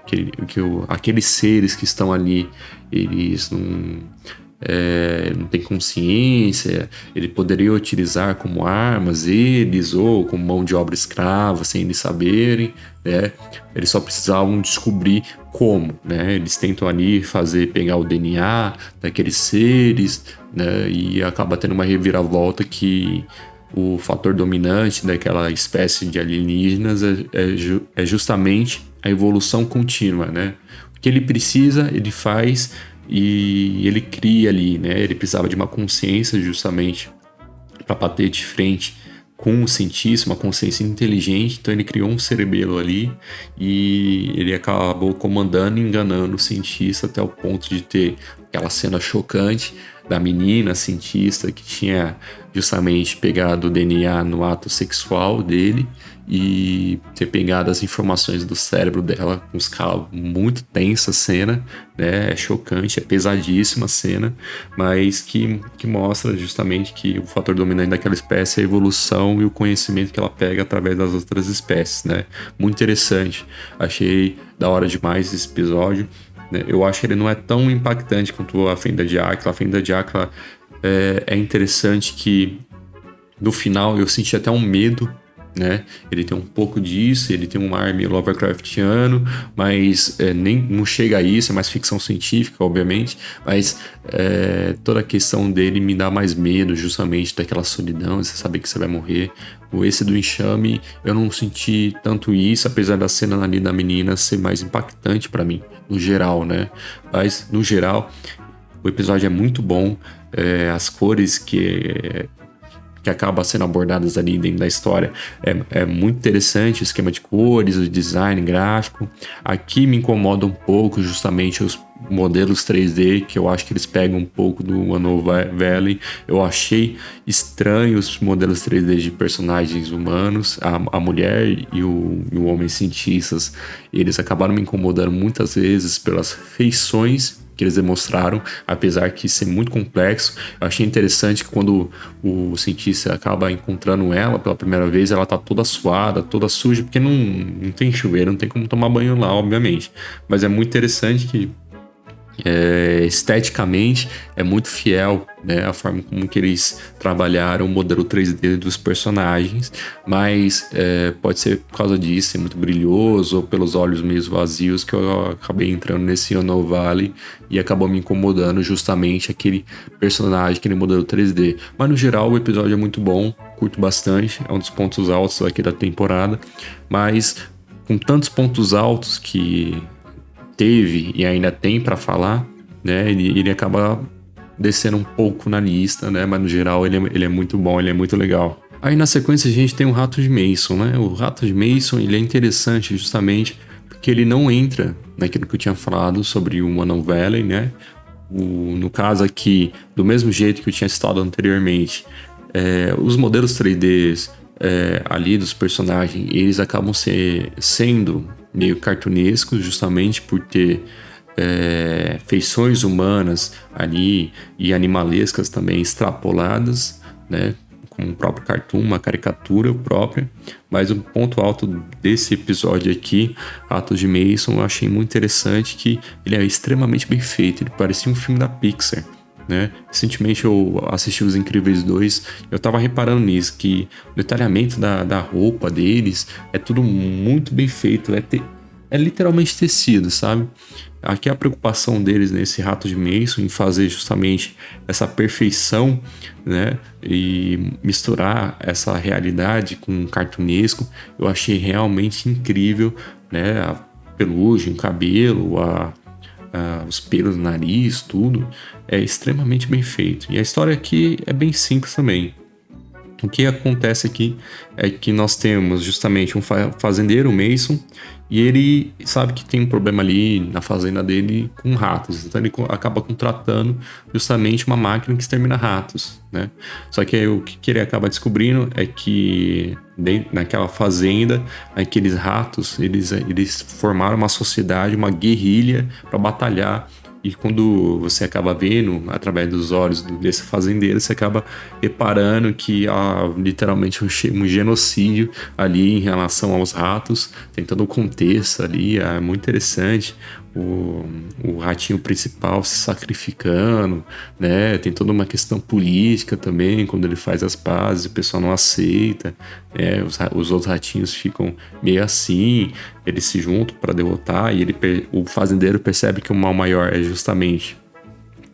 aqueles seres que estão ali, eles não tem consciência, ele poderia utilizar como armas eles, ou como mão de obra escrava, sem eles saberem, né? Eles só precisavam descobrir como, né? Eles tentam ali pegar o DNA daqueles seres, né? E acaba tendo uma reviravolta que o fator dominante daquela espécie de alienígenas é justamente a evolução contínua, né? O que ele precisa, ele faz, e ele cria ali, né? Ele precisava de uma consciência justamente para bater de frente com um cientista, uma consciência inteligente, então ele criou um cerebelo ali e ele acabou comandando e enganando o cientista até o ponto de ter aquela cena chocante da menina cientista que tinha justamente pegado o DNA no ato sexual dele e ter pegado as informações do cérebro dela com escala muito tensa a cena, né? É chocante, é pesadíssima a cena, mas que mostra justamente que o fator dominante daquela espécie é a evolução e o conhecimento que ela pega através das outras espécies, né? Muito interessante, achei da hora demais esse episódio, né? Eu acho que ele não é tão impactante quanto a Fenda de Áquila. A Fenda de Áquila é interessante que no final eu senti até um medo, né? Ele tem um pouco disso, ele tem um ar meio Lovecraftiano, mas nem não chega a isso, é mais ficção científica, obviamente, mas toda a questão dele me dá mais medo, justamente daquela solidão, você saber que você vai morrer. Esse do enxame, eu não senti tanto isso, apesar da cena ali da menina ser mais impactante pra mim, no geral, né? Mas, no geral, o episódio é muito bom, as cores que acabam sendo abordadas ali dentro da história é muito interessante, o esquema de cores, o design gráfico. Aqui me incomoda um pouco justamente os modelos 3D, que eu acho que eles pegam um pouco do Unknown Valley. Eu achei estranho os modelos 3D de personagens humanos, a mulher e o homem cientistas, eles acabaram me incomodando muitas vezes pelas feições que eles demonstraram, apesar que ser muito complexo. Eu achei interessante que quando o cientista acaba encontrando ela pela primeira vez, ela tá toda suada, toda suja, porque não tem chuveiro, não tem como tomar banho lá, obviamente. Mas é muito interessante que esteticamente é muito fiel, né, a forma como que eles trabalharam o modelo 3D dos personagens, mas pode ser por causa disso, é muito brilhoso, ou pelos olhos meio vazios, que eu acabei entrando nesse Unknown Valley e acabou me incomodando justamente aquele personagem, aquele modelo 3D. Mas no geral o episódio é muito bom, curto bastante, é um dos pontos altos aqui da temporada, mas com tantos pontos altos que teve e ainda tem para falar, né? Ele acaba descendo um pouco na lista, né? Mas no geral ele é muito bom, ele é muito legal. Aí na sequência a gente tem o Rato de Mason, né? O Rato de Mason, ele é interessante justamente porque ele não entra naquilo que eu tinha falado sobre o Unknown Valley, né? No caso aqui, do mesmo jeito que eu tinha citado anteriormente, os modelos 3Ds ali dos personagens, eles acabam sendo meio cartunescos, justamente por ter feições humanas ali e animalescas também extrapoladas, né? Com o próprio cartoon, uma caricatura própria. Mas o ponto alto desse episódio aqui, Atos de Mason, eu achei muito interessante que ele é extremamente bem feito, ele parecia um filme da Pixar, né? Recentemente eu assisti Os Incríveis 2, eu tava reparando nisso, que o detalhamento da roupa deles é tudo muito bem feito, é literalmente tecido, sabe? Aqui a preocupação deles nesse Rato de Mason em fazer justamente essa perfeição, né? E misturar essa realidade com o cartunesco, eu achei realmente incrível, né? A pelugem, o cabelo, os pelos do nariz, tudo é extremamente bem feito. E a história aqui é bem simples também. O que acontece aqui é que nós temos justamente um fazendeiro, o Mason, e ele sabe que tem um problema ali na fazenda dele com ratos. Então ele acaba contratando justamente uma máquina que extermina ratos, né? Só que aí o que ele acaba descobrindo é que naquela fazenda, aqueles ratos, eles formaram uma sociedade, uma guerrilha para batalhar. E quando você acaba vendo, através dos olhos desse fazendeiro, você acaba reparando que há literalmente um genocídio ali em relação aos ratos. Tem todo o contexto ali, é muito interessante. O ratinho principal se sacrificando, né? Tem toda uma questão política também, quando ele faz as pazes, o pessoal não aceita, né? Os outros ratinhos ficam meio assim, eles se juntam para derrotar e o fazendeiro percebe que o mal maior é justamente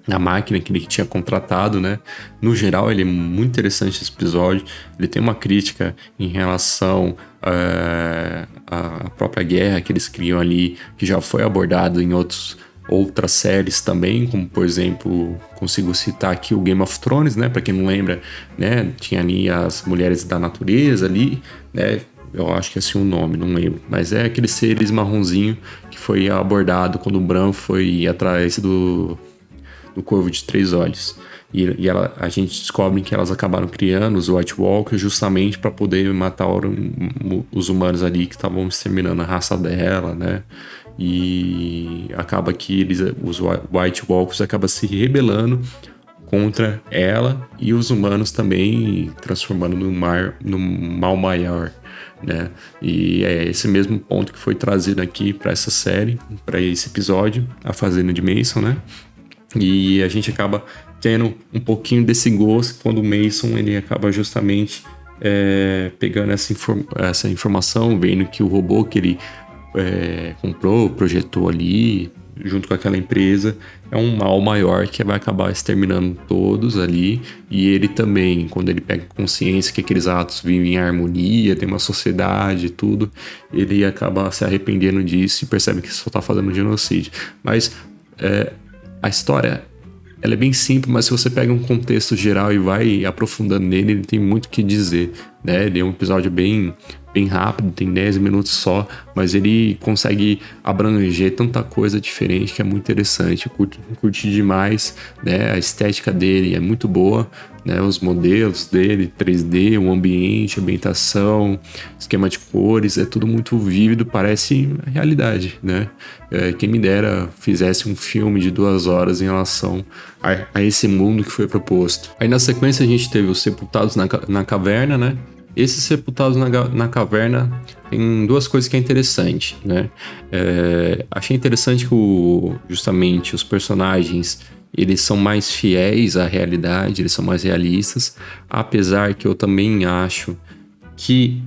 a máquina que ele tinha contratado, né? No geral, ele é muito interessante esse episódio. Ele tem uma crítica em relação à própria guerra que eles criam ali, que já foi abordado em outros outras séries também, como por exemplo, consigo citar aqui o Game of Thrones, né? Para quem não lembra, né? Tinha ali as Mulheres da Natureza ali, né? Eu acho que é assim o nome, não lembro. Mas é aqueles seres marronzinho que foi abordado quando o Bran foi atrás do Corvo de Três Olhos. E a gente descobre que elas acabaram criando os White Walkers justamente para poder matar os humanos ali que estavam exterminando a raça dela, né? E acaba que os White Walkers acabam se rebelando contra ela e os humanos também, transformando no mal maior, né? E é esse mesmo ponto que foi trazido aqui para essa série, para esse episódio, a Fazenda de Mason, né? E a gente acaba tendo um pouquinho desse gosto quando o Mason ele acaba justamente pegando essa informação, vendo que o robô que ele comprou, projetou ali, junto com aquela empresa, é um mal maior que vai acabar exterminando todos ali. E ele também, quando ele pega consciência que aqueles atos vivem em harmonia, tem uma sociedade e tudo, ele acaba se arrependendo disso e percebe que só está fazendo genocídio. Mas a história, ela é bem simples, mas se você pega um contexto geral e vai aprofundando nele, ele tem muito o que dizer, né? Ele é um episódio bem rápido, tem 10 minutos só, mas ele consegue abranger tanta coisa diferente que é muito interessante. Eu curti demais, né? A estética dele é muito boa, né? Os modelos dele, 3D, o ambiente, a ambientação, esquema de cores, é tudo muito vívido, parece realidade, né? Quem me dera fizesse um filme de 2 horas em relação a esse mundo que foi proposto. Aí na sequência a gente teve os Sepultados na Caverna, né? Esses Sepultados na Caverna tem 2 coisas que é interessante, né? Achei interessante que justamente os personagens eles são mais fiéis à realidade, eles são mais realistas, apesar que eu também acho que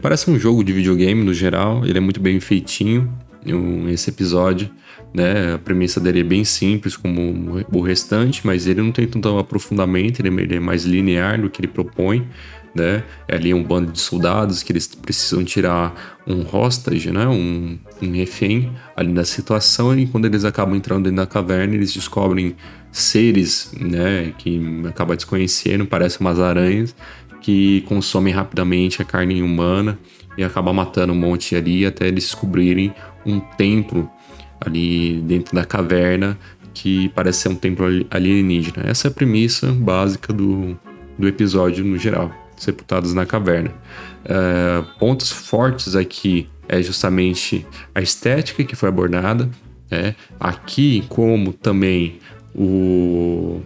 parece um jogo de videogame no geral, ele é muito bem feitinho, esse episódio, né? A premissa dele é bem simples como o restante, mas ele não tem tanto aprofundamento, ele é mais linear do que ele propõe, né? É ali um bando de soldados que eles precisam tirar um hostage, né? Um refém ali da situação, e quando eles acabam entrando dentro da caverna, eles descobrem seres, né? Que acabam desconhecendo, parecem umas aranhas que consomem rapidamente a carne humana e acabam matando um monte ali até eles descobrirem um templo ali dentro da caverna que parece ser um templo alienígena. Essa é a premissa básica do episódio no geral. Sepultados na Caverna. Pontos fortes aqui é justamente a estética que foi abordada, né? Aqui, como também o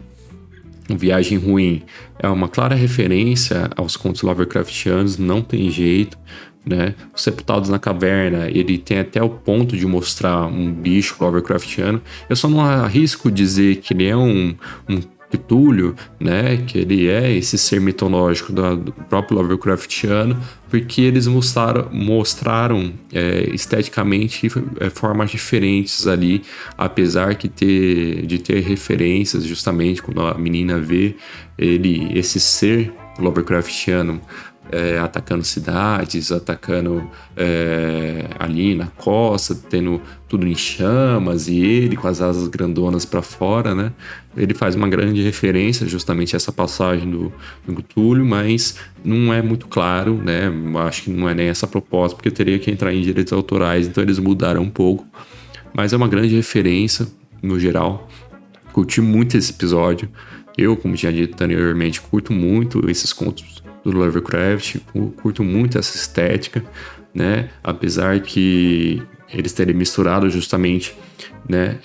Viagem Ruim é uma clara referência aos contos Lovecraftianos, não tem jeito, né? Os Sepultados na Caverna, ele tem até o ponto de mostrar um bicho Lovecraftiano. Eu só não arrisco dizer que ele é um Cthulhu, né, que ele é esse ser mitológico do próprio Lovecraftiano, porque eles mostraram esteticamente formas diferentes ali, apesar de ter referências, justamente quando a menina vê esse ser Lovecraftiano atacando cidades, atacando ali na costa, tendo tudo em chamas, e ele com as asas grandonas para fora, né? Ele faz uma grande referência justamente a essa passagem do Cthulhu, mas não é muito claro, né? Acho que não é nem essa proposta, porque teria que entrar em direitos autorais, então eles mudaram um pouco. Mas é uma grande referência, no geral. Curti muito esse episódio. Eu, como tinha dito anteriormente, curto muito esses contos do Lovecraft, curto muito essa estética, né? Apesar que eles terem misturado justamente, né,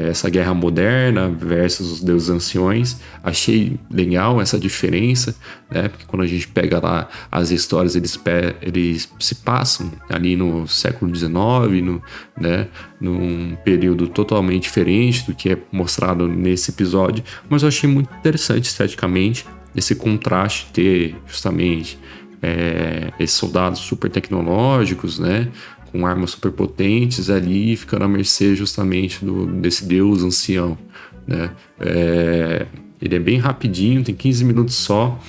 essa guerra moderna versus os deuses anciões. Achei legal essa diferença, né? Porque quando a gente pega lá as histórias, eles se passam ali no século XIX, né, num período totalmente diferente do que é mostrado nesse episódio, mas eu achei muito interessante esteticamente esse contraste, ter justamente esses soldados super tecnológicos, né, com armas super potentes ali, ficando à mercê justamente desse deus ancião, né. Ele é bem rapidinho, tem 15 minutos só.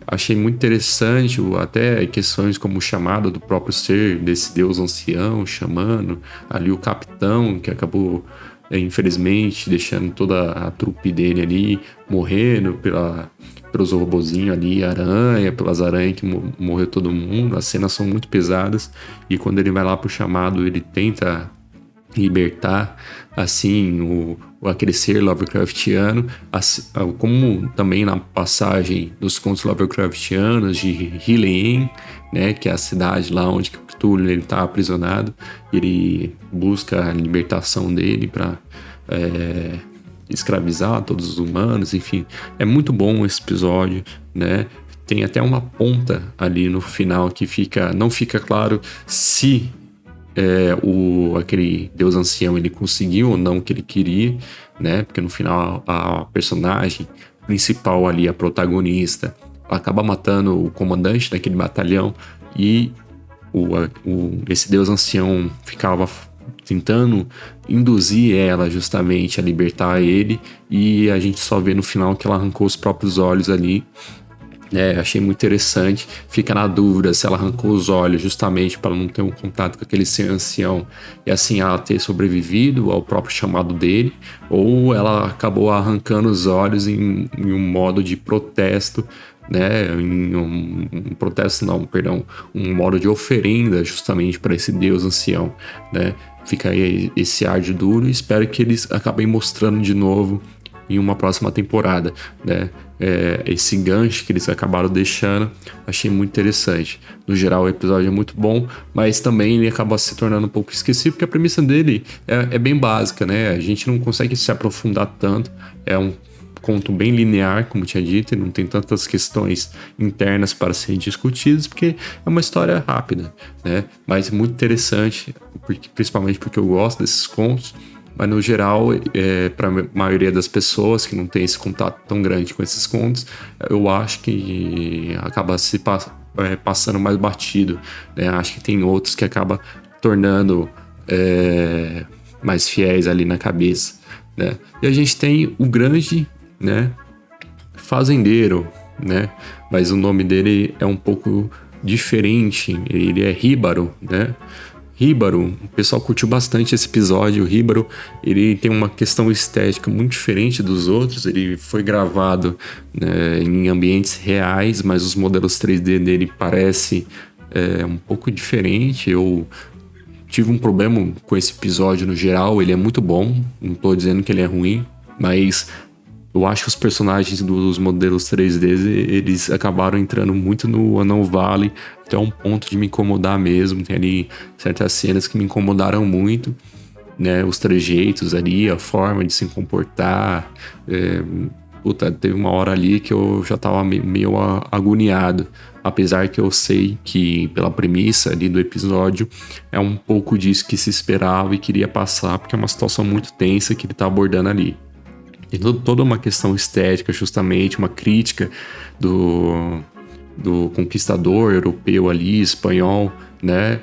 Achei muito interessante até questões como o chamado do próprio ser desse deus ancião, chamando ali o capitão, que acabou infelizmente, deixando toda a trupe dele ali, morrendo pelos robozinhos ali, aranha, pelas aranhas que morreu todo mundo. As cenas são muito pesadas, e quando ele vai lá pro chamado, ele tenta libertar, assim, aquele ser Lovecraftiano, como também na passagem dos contos Lovecraftianos de Helheim, né, que é a cidade lá onde o Cthulhu está aprisionado. Ele busca a libertação dele para escravizar todos os humanos. Enfim, é muito bom esse episódio, né? Tem até uma ponta ali no final que não fica claro se aquele Deus Ancião ele conseguiu ou não o que ele queria, né? Porque no final a personagem principal ali, a protagonista, acaba matando o comandante daquele batalhão, e esse Deus Ancião ficava tentando induzir ela justamente a libertar ele, e a gente só vê no final que ela arrancou os próprios olhos ali. Achei muito interessante. Fica na dúvida se ela arrancou os olhos justamente para não ter um contato com aquele ser ancião e assim ela ter sobrevivido ao próprio chamado dele, ou ela acabou arrancando os olhos em um modo de protesto, né? Um modo de oferenda justamente para esse Deus ancião, né? Fica aí esse ar de duro, e espero que eles acabem mostrando de novo em uma próxima temporada, né? Esse gancho que eles acabaram deixando, achei muito interessante. No geral, o episódio é muito bom, mas também ele acaba se tornando um pouco esquecido, porque a premissa dele é bem básica, né? A gente não consegue se aprofundar tanto. É um conto bem linear, como tinha dito, e não tem tantas questões internas para serem discutidas, porque é uma história rápida, né? Mas muito interessante, principalmente porque eu gosto desses contos. Mas no geral, para a maioria das pessoas que não tem esse contato tão grande com esses contos, eu acho que acaba se passando mais batido, né? Acho que tem outros que acaba tornando mais fiéis ali na cabeça, né? E a gente tem o grande, né, fazendeiro, né? Mas o nome dele é um pouco diferente, ele é Híbaro, né? Híbaro, o pessoal curtiu bastante esse episódio. O Híbaro, ele tem uma questão estética muito diferente dos outros. Ele foi gravado, né, em ambientes reais, mas os modelos 3D dele parecem um pouco diferente. Eu tive um problema com esse episódio no geral. Ele é muito bom, não estou dizendo que ele é ruim, mas eu acho que os personagens dos modelos 3D, eles acabaram entrando muito no Anão Valley, até um ponto de me incomodar mesmo. Tem ali certas cenas que me incomodaram muito, né? Os trejeitos ali, a forma de se comportar. Teve uma hora ali que eu já tava meio agoniado. Apesar que eu sei que, pela premissa ali do episódio, é um pouco disso que se esperava e queria passar, porque é uma situação muito tensa que ele tá abordando ali. Tem toda uma questão estética, justamente, uma crítica do conquistador europeu ali, espanhol, né?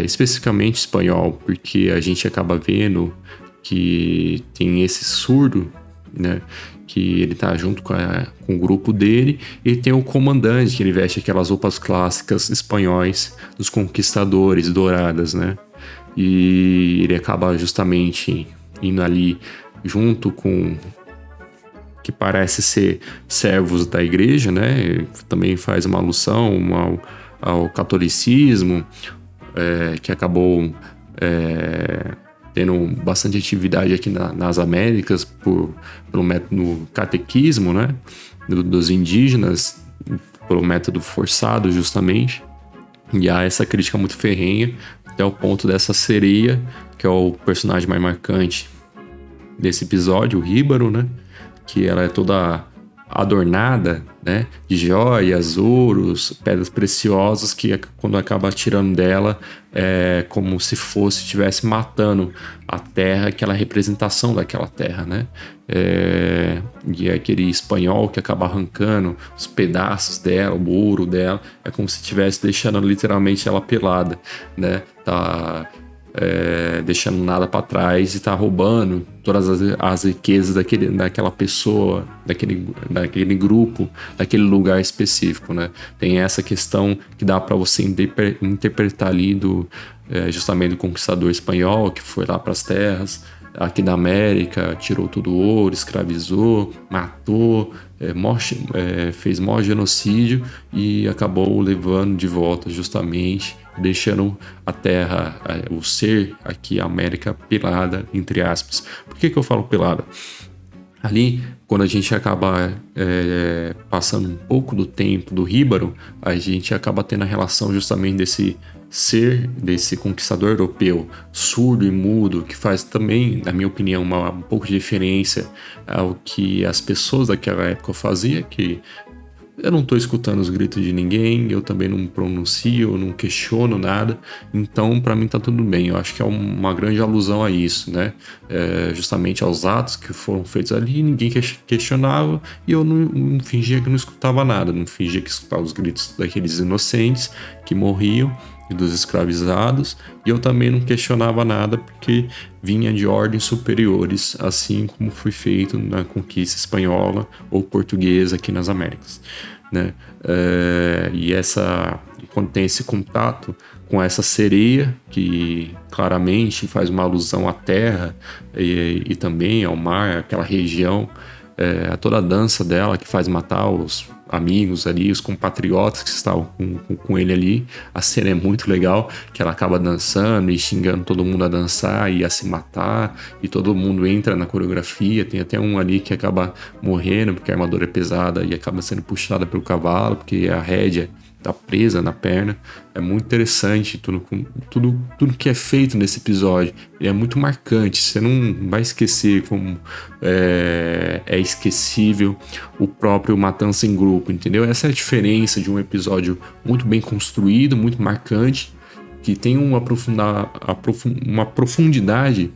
Especificamente espanhol, porque a gente acaba vendo que tem esse surdo, né? Que ele tá junto com o grupo dele, e tem o comandante, que ele veste aquelas roupas clássicas espanhóis dos conquistadores douradas, né? E ele acaba justamente indo ali junto com que parece ser servos da igreja, né? Também faz uma alusão ao catolicismo, que acabou tendo bastante atividade aqui nas Américas pelo método catequismo, né? Dos indígenas, pelo método forçado, justamente. E há essa crítica muito ferrenha, até o ponto dessa sereia, que é o personagem mais marcante desse episódio, o Híbaro, né? Que ela é toda adornada, né, de joias, ouros, pedras preciosas, que quando acaba tirando dela é como se estivesse matando a terra, aquela representação daquela terra, né? E é aquele espanhol que acaba arrancando os pedaços dela, o ouro dela, é como se estivesse deixando literalmente ela pelada, né? Deixando nada para trás e tá roubando todas as riquezas daquela pessoa, daquele grupo, daquele lugar específico, né? Tem essa questão que dá para você interpretar ali justamente do conquistador espanhol que foi lá para as terras, aqui da América, tirou todo o ouro, escravizou, matou, fez maior genocídio e acabou levando de volta justamente, deixando a terra, o ser aqui, a América, pelada, entre aspas. Por que eu falo pelada? Ali, quando a gente acaba passando um pouco do tempo do Híbaro, a gente acaba tendo a relação justamente desse ser, desse conquistador europeu surdo e mudo, que faz também, na minha opinião, um pouco de referência ao que as pessoas daquela época faziam, que eu não estou escutando os gritos de ninguém, eu também não pronuncio, não questiono nada, então para mim tá tudo bem. Eu acho que é uma grande alusão a isso, né? Justamente aos atos que foram feitos ali, ninguém questionava e eu não fingia que não escutava nada, não fingia que escutava os gritos daqueles inocentes que morriam e dos escravizados, e eu também não questionava nada porque vinha de ordens superiores, assim como foi feito na conquista espanhola ou portuguesa aqui nas Américas, né? E quando tem esse contato com essa sereia, que claramente faz uma alusão à terra e também ao mar, aquela região, a toda a dança dela que faz matar os amigos ali, os compatriotas que estavam com ele ali. A cena é muito legal, que ela acaba dançando e xingando todo mundo a dançar e a se matar, e todo mundo entra na coreografia. Tem até um ali que acaba morrendo porque a armadura é pesada e acaba sendo puxada pelo cavalo, porque a rédea tá presa na perna. É muito interessante tudo que é feito nesse episódio. Ele é muito marcante, você não vai esquecer como é esquecível o próprio Matança em Grupo, entendeu? Essa é a diferença de um episódio muito bem construído, muito marcante, que tem uma profundidade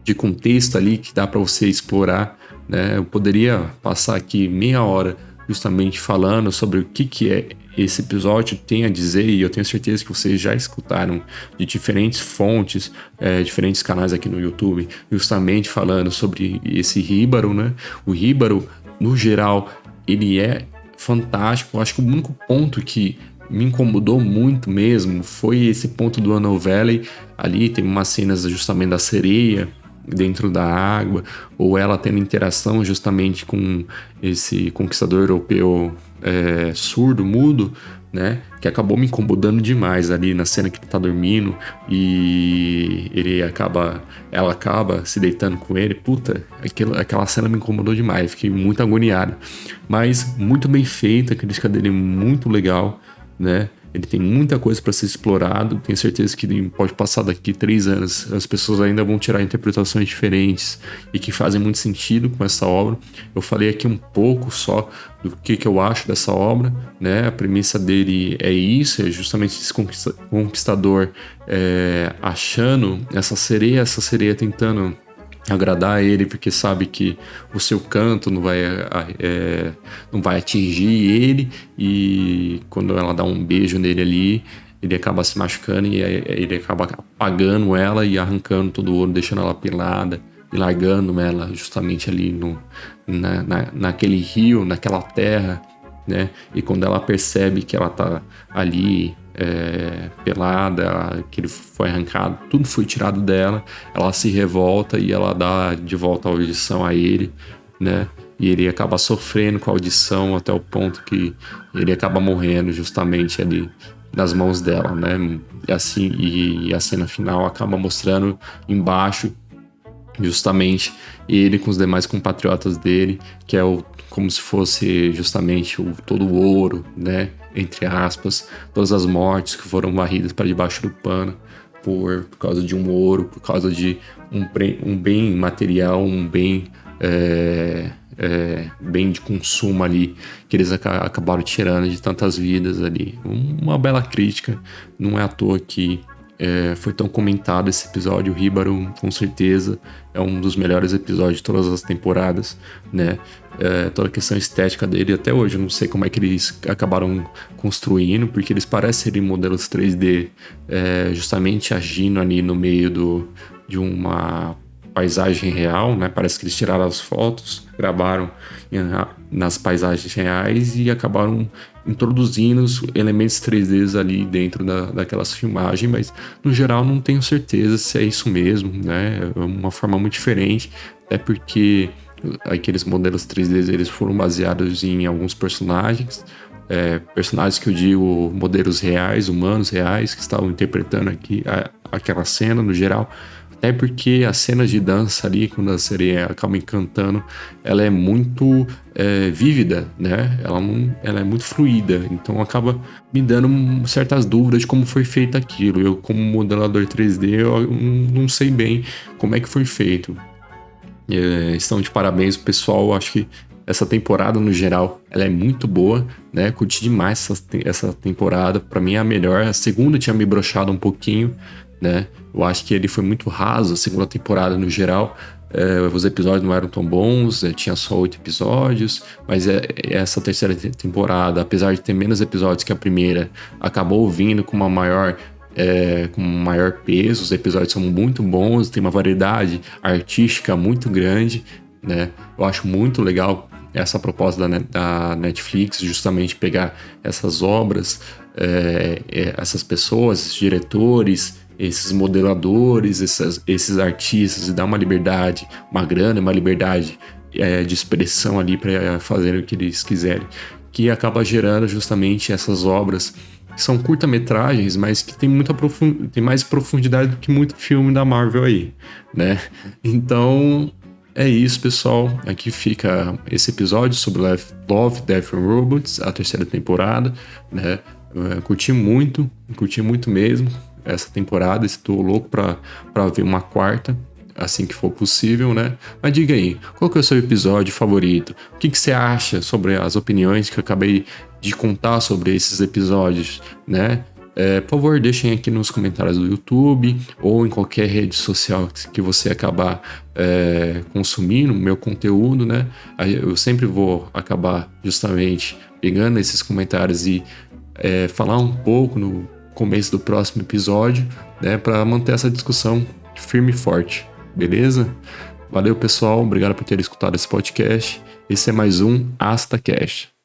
de contexto ali que dá para você explorar, né? Eu poderia passar aqui meia hora justamente falando sobre o que é esse episódio tem a dizer, e eu tenho certeza que vocês já escutaram de diferentes fontes, diferentes canais aqui no YouTube, justamente falando sobre esse Híbaro, né? O Híbaro, no geral, ele é fantástico. Eu acho que o único ponto que me incomodou muito mesmo foi esse ponto do Unknown Valley. Ali tem umas cenas justamente da sereia dentro da água, ou ela tendo interação justamente com esse conquistador europeu surdo, mudo, né? Que acabou me incomodando demais ali na cena que ele tá dormindo e ela acaba se deitando com ele. Puta, aquela cena me incomodou demais, fiquei muito agoniado. Mas muito bem feita, a crítica dele é muito legal, né? Ele tem muita coisa para ser explorado. Tenho certeza que pode passar daqui 3 anos, as pessoas ainda vão tirar interpretações diferentes e que fazem muito sentido com essa obra. Eu falei aqui um pouco só do que eu acho dessa obra, né? A premissa dele é isso, é justamente esse conquistador achando essa sereia tentando agradar ele, porque sabe que o seu canto não vai atingir ele, e quando ela dá um beijo nele ali, ele acaba se machucando e ele acaba apagando ela e arrancando todo o ouro, deixando ela pelada e largando ela justamente ali naquele rio, naquela terra, né? E quando ela percebe que ela tá ali pelada, que ele foi arrancado, tudo foi tirado dela, ela se revolta e ela dá de volta a audição a ele, né? E ele acaba sofrendo com a audição até o ponto que ele acaba morrendo justamente ali nas mãos dela, né? E assim, e a cena final acaba mostrando embaixo justamente ele com os demais compatriotas dele, que é como se fosse justamente todo o ouro, né? Entre aspas, todas as mortes que foram varridas para debaixo do pano por causa de um ouro, por causa de um bem material, um bem bem de consumo ali, que eles acabaram tirando de tantas vidas ali. Uma bela crítica, não é à toa que foi tão comentado esse episódio. O Híbaro, com certeza, é um dos melhores episódios de todas as temporadas, né? Toda a questão estética dele, até hoje eu não sei como é que eles acabaram construindo, porque eles parecem serem modelos 3D, justamente agindo ali no meio de uma paisagem real, né? Parece que eles tiraram as fotos, gravaram nas paisagens reais e acabaram introduzindo os elementos 3D ali dentro daquelas filmagens, mas no geral não tenho certeza se é isso mesmo, né? É uma forma muito diferente, até porque aqueles modelos 3D eles foram baseados em alguns personagens, personagens que eu digo modelos reais, humanos reais, que estavam interpretando aqui aquela cena no geral. Até porque as cenas de dança ali, quando a sereia acaba encantando, ela é muito vívida, né? Ela é muito fluida, então acaba me dando certas dúvidas de como foi feito aquilo. Eu, como modelador 3D, eu não sei bem como é que foi feito. Estão de parabéns, pessoal. Acho que essa temporada, no geral, ela é muito boa, né? Curti demais essa temporada. Pra mim é a melhor. A segunda tinha me broxado um pouquinho, né? Eu acho que ele foi muito raso, a segunda temporada no geral. Os episódios não eram tão bons, tinha só 8 episódios, mas essa terceira temporada, apesar de ter menos episódios que a primeira, acabou vindo com com um maior peso. Os episódios são muito bons, tem uma variedade artística muito grande, né? Eu acho muito legal essa proposta da Netflix, justamente pegar essas obras, essas pessoas, esses diretores, esses modeladores, esses artistas, e dar uma liberdade, uma grana, uma liberdade de expressão ali para fazerem o que eles quiserem, que acaba gerando justamente essas obras que são curta-metragens, mas que tem tem mais profundidade do que muito filme da Marvel aí, né? Então é isso, pessoal. Aqui fica esse episódio sobre Love, Death and Robots, a terceira temporada, né? Curti muito mesmo essa temporada. Estou louco para ver uma quarta, assim que for possível, né? Mas diga aí, qual que é o seu episódio favorito? O que você acha sobre as opiniões que eu acabei de contar sobre esses episódios, né? Por favor, deixem aqui nos comentários do YouTube ou em qualquer rede social que você acabar consumindo o meu conteúdo, né? Eu sempre vou acabar justamente pegando esses comentários e falar um pouco no começo do próximo episódio, né? Para manter essa discussão firme e forte, beleza? Valeu, pessoal. Obrigado por ter escutado esse podcast. Esse é mais um AstaCast.